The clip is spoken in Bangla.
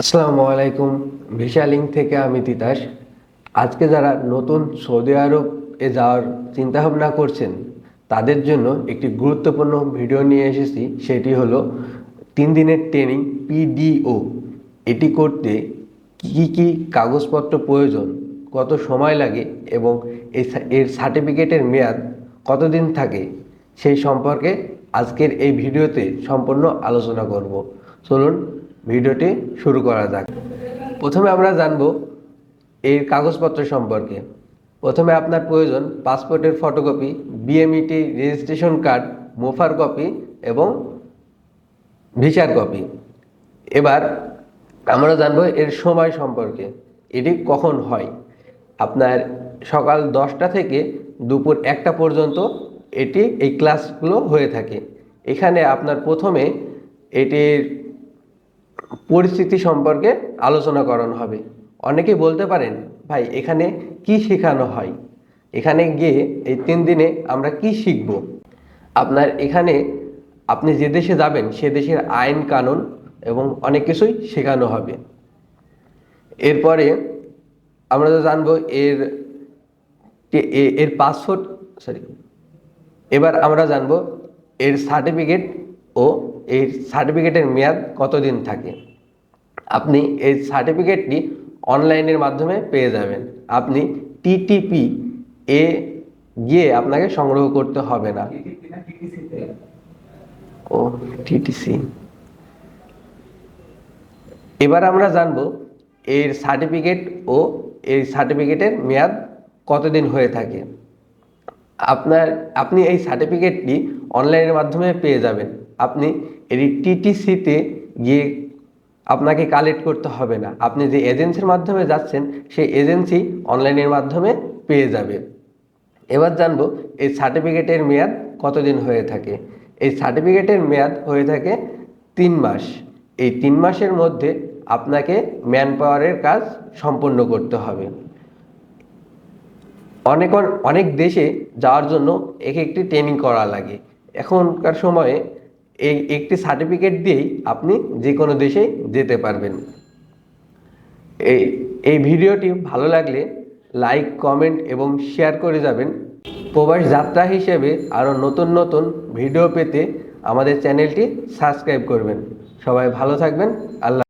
আসসালামু আলাইকুম। ভিসা লিঙ্ক থেকে আমি তিতাস। আজকে যারা নতুন সৌদি আরব যাওয়ার চিন্তাভাবনা করছেন তাদের জন্য একটি গুরুত্বপূর্ণ ভিডিও নিয়ে এসেছি। সেটি হলো 3 দিনের ট্রেনিং পিডিও। এটি করতে কি কি কাগজপত্র প্রয়োজন, কত সময় লাগে এবং এর সার্টিফিকেটের মেয়াদ কতদিন থাকে, সেই সম্পর্কে আজকের এই ভিডিওতে সম্পূর্ণ আলোচনা করব। চলুন ভিডিওটি শুরু করা যাক। প্রথমে আমরা জানব এর কাগজপত্র সম্পর্কে। প্রথমে আপনার প্রয়োজন পাসপোর্টের ফটোকপি, বিএমইটি রেজিস্ট্রেশন কার্ড, মোফার কপি এবং ভিসার কপি। এবার আমরা জানব এর সময় সম্পর্কে। এটি কখন হয়? আপনার সকাল 10টা থেকে দুপুর 1টা পর্যন্ত এই ক্লাসগুলো হয়ে থাকে। এখানে আপনার প্রথমে এটির পরিস্থিতি সম্পর্কে আলোচনা করানো হবে। অনেকে বলতে পারেন, ভাই এখানে কি শেখানো হয়? এখানে গিয়ে এই 3 দিনে আমরা কি শিখব? আপনার এখানে আপনি যে দেশে যাবেন সে দেশের আইন কানুন এবং অনেক কিছুই শেখানো হবে। এরপরে আমরা জানবো এর পাসপোর্ট এবার আমরা জানবো এর সার্টিফিকেট ও এর সার্টিফিকেটের মেয়াদ কতদিন থাকে। আপনি এই সার্টিফিকেটটি অনলাইনের মাধ্যমে পেয়ে যাবেন। আপনি টিটিপি এ গিয়ে আপনাকে সংগ্রহ করতে হবে না। ও টিটিসি। এবার আমরা জানবো এর সার্টিফিকেট ও এই সার্টিফিকেটের মেয়াদ কতদিন হয়ে থাকে। আপনি এই সার্টিফিকেটটি অনলাইনের মাধ্যমে পেয়ে যাবেন। আপনি এই টিটিসিতে গিয়ে আপনাকে কালেক্ট করতে হবে না। আপনি যে এজেন্সির মাধ্যমে যাচ্ছেন সেই এজেন্সি অনলাইনের মাধ্যমে পেয়ে যাবে। এবার জানবো এই সার্টিফিকেটের মেয়াদ কতদিন হয়ে থাকে। এই সার্টিফিকেটের মেয়াদ হয়ে থাকে 3 মাস। এই 3 মাসের মধ্যে আপনাকে ম্যান পাওয়ারের কাজ সম্পন্ন করতে হবে। অনেক দেশে যাওয়ার জন্য একটি ট্রেনিং করা লাগে। এখনকার সময়ে একটি সার্টিফিকেট দিয়েই আপনি যে কোনো দেশে যেতে পারবেন। এই ভিডিওটি ভালো লাগলে লাইক, কমেন্ট এবং শেয়ার করে যাবেন। প্রবাস যাত্রা হিসেবে আরও নতুন নতুন ভিডিও পেতে আমাদের চ্যানেলটি সাবস্ক্রাইব করবেন। সবাই ভালো থাকবেন। আল্লাহ।